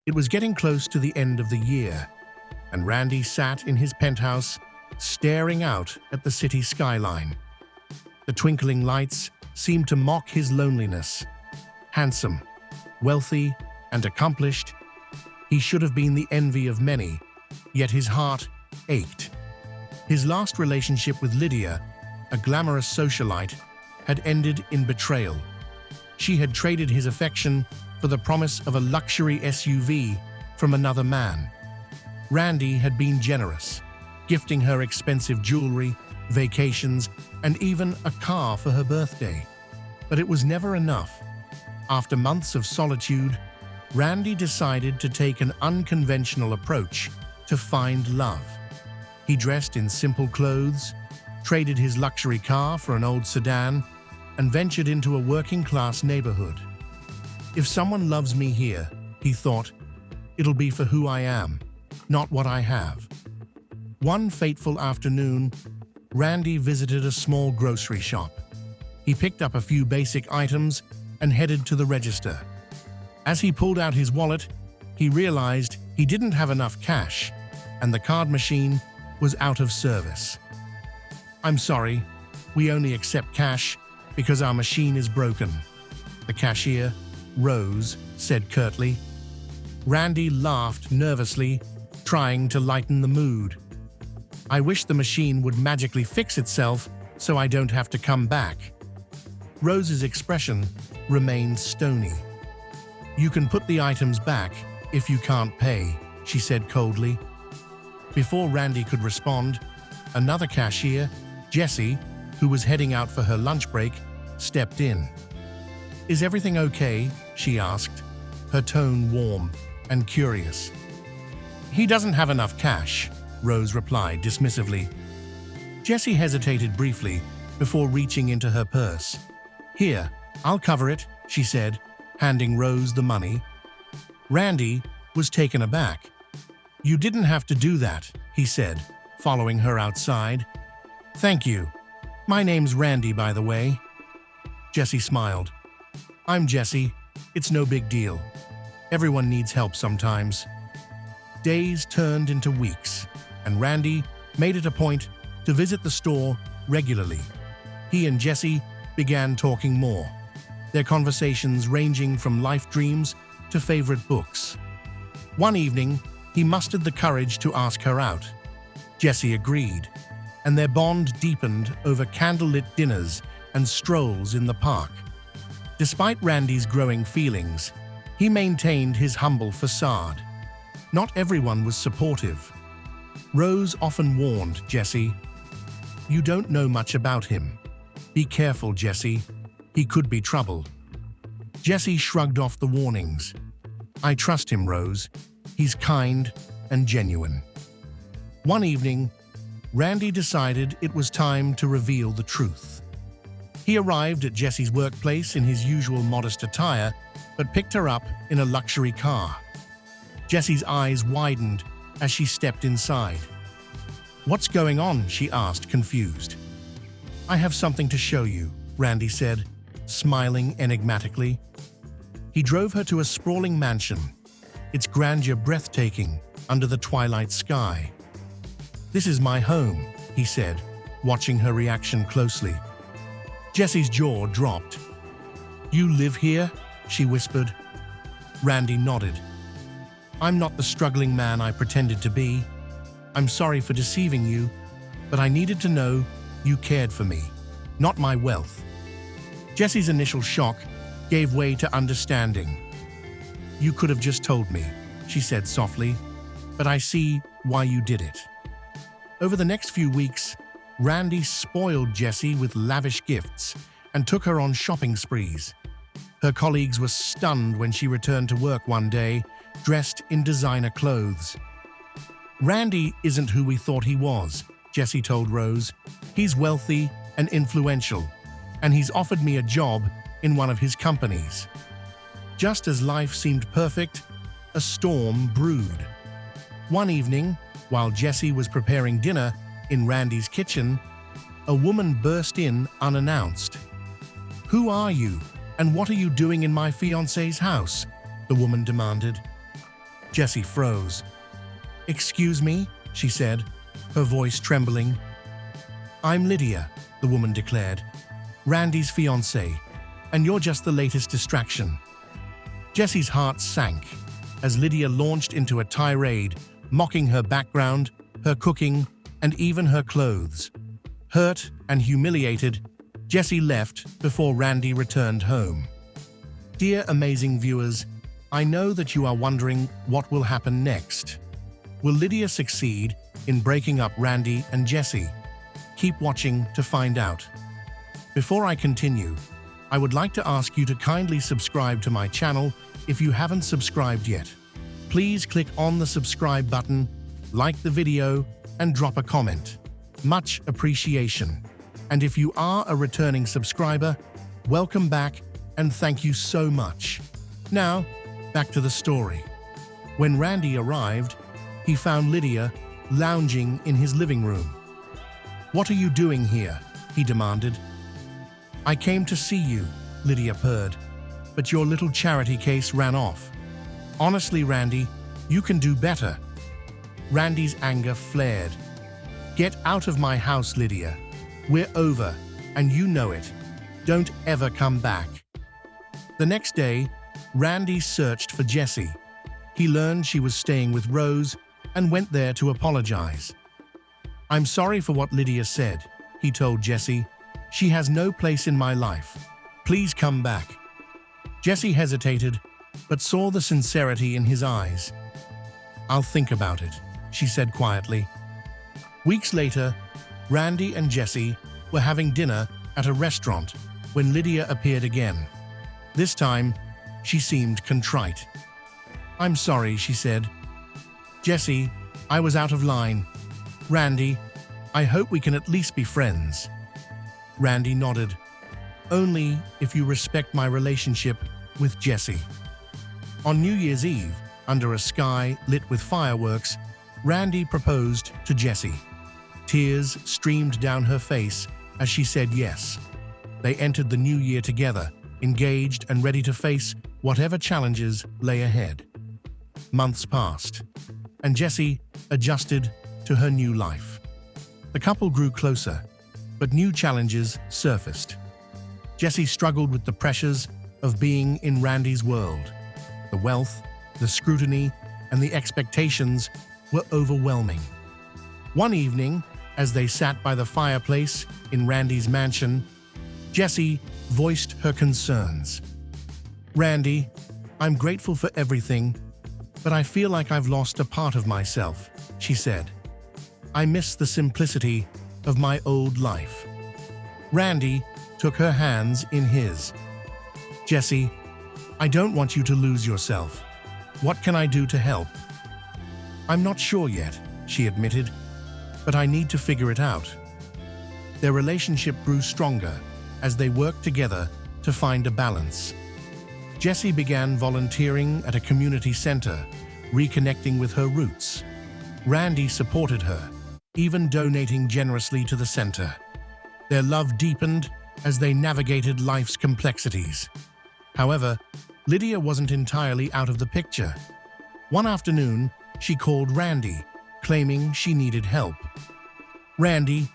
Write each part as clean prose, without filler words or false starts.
It was getting close to the end of the year, and Randy sat in his penthouse, staring out at the city skyline. The twinkling lights seemed to mock his loneliness. Handsome, wealthy, and accomplished, he should have been the envy of many, yet his heart ached. His last relationship with Lydia, a glamorous socialite, had ended in betrayal. She had traded his affection for the promise of a luxury SUV from another man. Randy had been generous, gifting her expensive jewelry, vacations, and even a car for her birthday. But it was never enough. After months of solitude, Randy decided to take an unconventional approach to find love. He dressed in simple clothes, traded his luxury car for an old sedan, and ventured into a working-class neighborhood. If someone loves me here, he thought, it'll be for who I am, not what I have. One fateful afternoon, Randy visited a small grocery shop. He picked up a few basic items and headed to the register. As he pulled out his wallet, he realized he didn't have enough cash, and the card machine was out of service. "I'm sorry, we only accept cash because our machine is broken," the cashier, Rose, said curtly. Randy laughed nervously, trying to lighten the mood. "I wish the machine would magically fix itself so I don't have to come back." Rose's expression remained stony. "You can put the items back if you can't pay," she said coldly. Before Randy could respond, another cashier, Jessie, who was heading out for her lunch break, stepped in. "Is everything okay?" she asked, her tone warm and curious. "He doesn't have enough cash," Rose replied dismissively. Jessie hesitated briefly before reaching into her purse. "Here, I'll cover it," she said, handing Rose the money. Randy was taken aback. "You didn't have to do that," he said, following her outside. "Thank you. My name's Randy, by the way." Jessie smiled. "I'm Jessie. It's no big deal. Everyone needs help sometimes." Days turned into weeks, and Randy made it a point to visit the store regularly. He and Jessie began talking more, their conversations ranging from life dreams to favorite books. One evening, he mustered the courage to ask her out. Jessie agreed, and their bond deepened over candlelit dinners and strolls in the park. Despite Randy's growing feelings, he maintained his humble facade. Not everyone was supportive. Rose often warned Jessie, "You don't know much about him. Be careful, Jessie. He could be trouble." Jessie shrugged off the warnings. "I trust him, Rose. He's kind and genuine." One evening, Randy decided it was time to reveal the truth. He arrived at Jessie's workplace in his usual modest attire, but picked her up in a luxury car. Jessie's eyes widened as she stepped inside. "What's going on?" she asked, confused. "I have something to show you," Randy said, smiling enigmatically. He drove her to a sprawling mansion, its grandeur breathtaking under the twilight sky. "This is my home," he said, watching her reaction closely. Jessie's jaw dropped. "You live here?" she whispered. Randy nodded. "I'm not the struggling man I pretended to be. I'm sorry for deceiving you, but I needed to know you cared for me, not my wealth." Jessie's initial shock gave way to understanding. "You could have just told me," she said softly, "but I see why you did it." Over the next few weeks, Randy spoiled Jessie with lavish gifts and took her on shopping sprees. Her colleagues were stunned when she returned to work one day, dressed in designer clothes. "Randy isn't who we thought he was," Jessie told Rose. "He's wealthy and influential, and he's offered me a job in one of his companies." Just as life seemed perfect, a storm brewed. One evening, while Jessie was preparing dinner in Randy's kitchen, a woman burst in unannounced. "Who are you, and what are you doing in my fiancé's house?" the woman demanded. Jessie froze. "Excuse me?" she said, her voice trembling. "I'm Lydia," the woman declared, "Randy's fiancée, and you're just the latest distraction." Jessie's heart sank as Lydia launched into a tirade, mocking her background, her cooking, and even her clothes. Hurt and humiliated, Jessie left before Randy returned home. Dear amazing viewers, I know that you are wondering what will happen next. Will Lydia succeed in breaking up Randy and Jessie? Keep watching to find out. Before I continue, I would like to ask you to kindly subscribe to my channel if you haven't subscribed yet. Please click on the subscribe button, like the video, and drop a comment. Much appreciation. And if you are a returning subscriber, welcome back and thank you so much. Now, back to the story. When Randy arrived, he found Lydia lounging in his living room. "What are you doing here?" he demanded. "I came to see you," Lydia purred, "but your little charity case ran off. Honestly, Randy, you can do better." Randy's anger flared. "Get out of my house, Lydia. We're over, and you know it. Don't ever come back." The next day, Randy searched for Jessie. He learned she was staying with Rose and went there to apologize. "I'm sorry for what Lydia said," he told Jessie. "She has no place in my life. Please come back." Jessie hesitated, but saw the sincerity in his eyes. "I'll think about it," she said quietly. Weeks later, Randy and Jessie were having dinner at a restaurant when Lydia appeared again. This time, she seemed contrite. "I'm sorry," she said. "Jessie, I was out of line. Randy, I hope we can at least be friends." Randy nodded. "Only if you respect my relationship with Jessie." On New Year's Eve, under a sky lit with fireworks, Randy proposed to Jessie. Tears streamed down her face as she said yes. They entered the new year together, engaged and ready to face whatever challenges lay ahead. Months passed, and Jessie adjusted to her new life. The couple grew closer, but new challenges surfaced. Jessie struggled with the pressures of being in Randy's world. The wealth, the scrutiny, and the expectations were overwhelming. One evening, as they sat by the fireplace in Randy's mansion, Jessie voiced her concerns. "Randy, I'm grateful for everything, but I feel like I've lost a part of myself," she said. "I miss the simplicity of my old life." Randy took her hands in his. "Jessie, I don't want you to lose yourself. What can I do to help?" "I'm not sure yet," she admitted, "but I need to figure it out." Their relationship grew stronger as they worked together to find a balance. Jessie began volunteering at a community center, reconnecting with her roots. Randy supported her, even donating generously to the center. Their love deepened as they navigated life's complexities. However, Lydia wasn't entirely out of the picture. One afternoon, she called Randy, claiming she needed help. "Randy,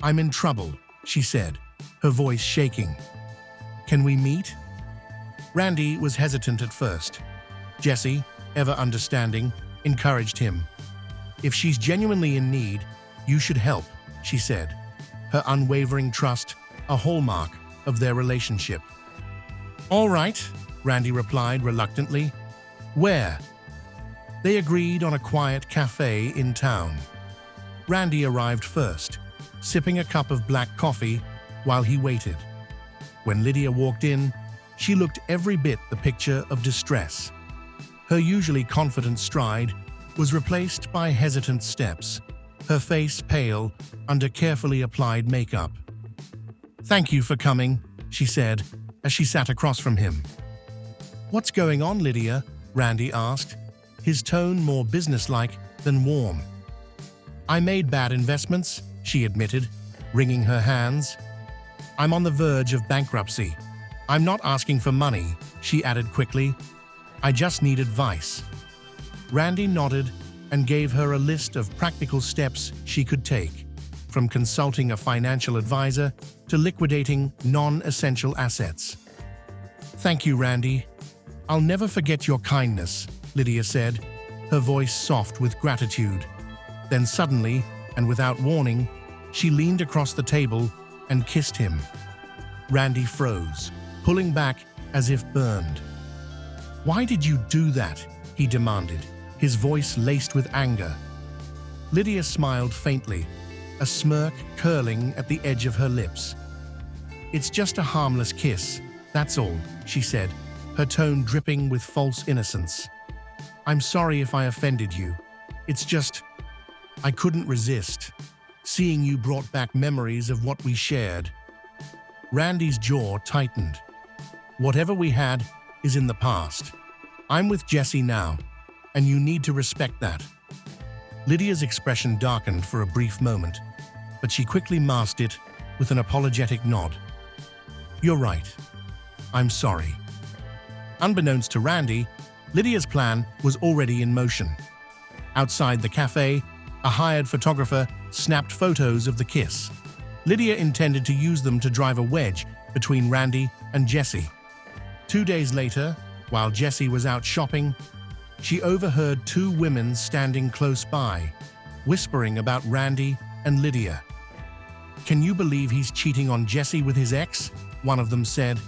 I'm in trouble," she said, her voice shaking. "Can we meet?" Randy was hesitant at first. Jessie, ever understanding, encouraged him. "If she's genuinely in need, you should help," she said, her unwavering trust a hallmark of their relationship. "All right," Randy replied reluctantly. "Where?" They agreed on a quiet cafe in town. Randy arrived first, sipping a cup of black coffee while he waited. When Lydia walked in, she looked every bit the picture of distress. Her usually confident stride was replaced by hesitant steps, her face pale under carefully applied makeup. "Thank you for coming," she said as she sat across from him. "What's going on, Lydia?" Randy asked, his tone more businesslike than warm. "I made bad investments," she admitted, wringing her hands. "I'm on the verge of bankruptcy. I'm not asking for money," she added quickly. "I just need advice." Randy nodded and gave her a list of practical steps she could take, from consulting a financial advisor to liquidating non-essential assets. "Thank you, Randy. I'll never forget your kindness," Lydia said, her voice soft with gratitude. Then suddenly, and without warning, she leaned across the table and kissed him. Randy froze, pulling back as if burned. "Why did you do that?" he demanded, his voice laced with anger. Lydia smiled faintly, a smirk curling at the edge of her lips. "It's just a harmless kiss, that's all," she said, her tone dripping with false innocence. "I'm sorry if I offended you. It's just, I couldn't resist. Seeing you brought back memories of what we shared." Randy's jaw tightened. "Whatever we had is in the past. I'm with Jesse now, and you need to respect that." Lydia's expression darkened for a brief moment, but she quickly masked it with an apologetic nod. "You're right. I'm sorry." Unbeknownst to Randy, Lydia's plan was already in motion. Outside the cafe, a hired photographer snapped photos of the kiss. Lydia intended to use them to drive a wedge between Randy and Jesse. 2 days later, while Jesse was out shopping, she overheard two women standing close by, whispering about Randy and Lydia. "Can you believe he's cheating on Jesse with his ex?" one of them said.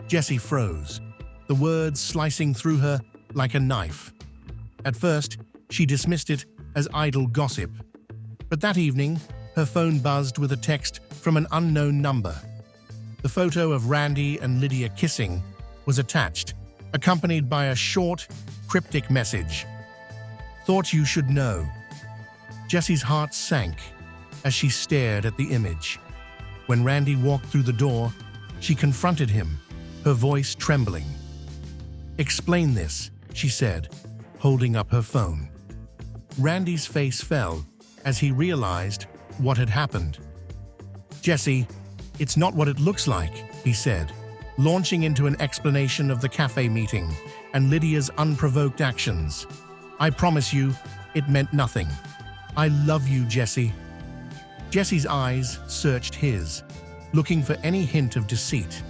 Jesse froze, the words slicing through her like a knife. At first, she dismissed it as idle gossip, but that evening, her phone buzzed with a text from an unknown number. The photo of Randy and Lydia kissing was attached, accompanied by a short, cryptic message. "Thought you should know." Jessie's heart sank as she stared at the image. When Randy walked through the door, she confronted him, her voice trembling. "Explain this," she said, holding up her phone. Randy's face fell as he realized what had happened. "Jesse, it's not what it looks like," he said, launching into an explanation of the cafe meeting and Lydia's unprovoked actions. "I promise you, it meant nothing. I love you, Jesse." Jesse's eyes searched his, looking for any hint of deceit.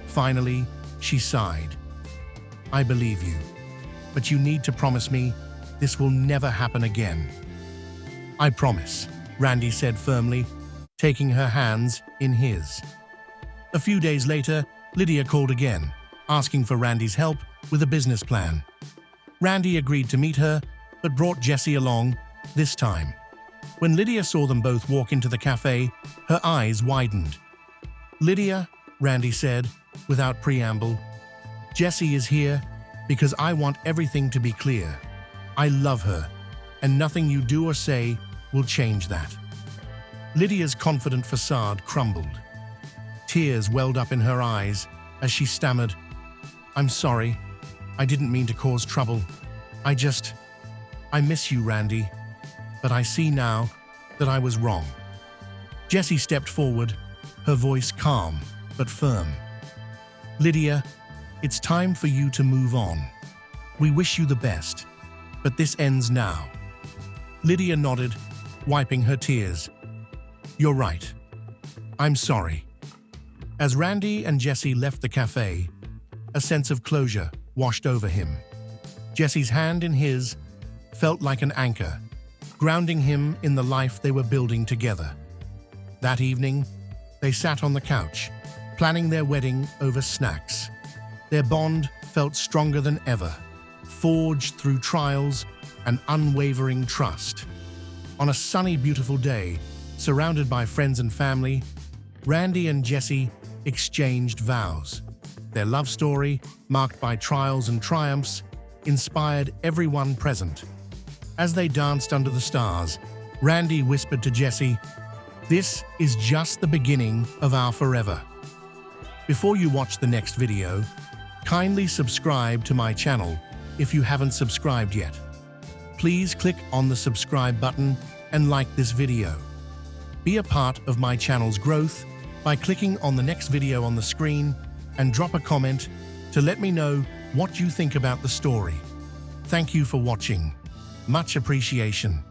Finally, she sighed. "I believe you, but you need to promise me this will never happen again." "I promise," Randy said firmly, taking her hands in his. A few days later, Lydia called again, asking for Randy's help with a business plan. Randy agreed to meet her, but brought Jesse along this time. When Lydia saw them both walk into the cafe, her eyes widened. "Lydia," Randy said, without preamble, "Jesse is here because I want everything to be clear. I love her, and nothing you do or say will change that." Lydia's confident facade crumbled. Tears welled up in her eyes as she stammered, "I'm sorry. I didn't mean to cause trouble. I miss you, Randy, but I see now that I was wrong." Jessie stepped forward, her voice calm but firm. "Lydia, it's time for you to move on. We wish you the best, but this ends now." Lydia nodded, wiping her tears. "You're right. I'm sorry." As Randy and Jesse left the cafe, a sense of closure washed over him. Jesse's hand in his felt like an anchor, grounding him in the life they were building together. That evening, they sat on the couch, planning their wedding over snacks. Their bond felt stronger than ever, forged through trials and unwavering trust. On a sunny, beautiful day, surrounded by friends and family, Randy and Jesse exchanged vows. Their love story, marked by trials and triumphs, inspired everyone present. As they danced under the stars, Randy whispered to Jesse, "This is just the beginning of our forever." Before you watch the next video, kindly subscribe to my channel if you haven't subscribed yet. Please click on the subscribe button and like this video. Be a part of my channel's growth by clicking on the next video on the screen and drop a comment to let me know what you think about the story. Thank you for watching. Much appreciation.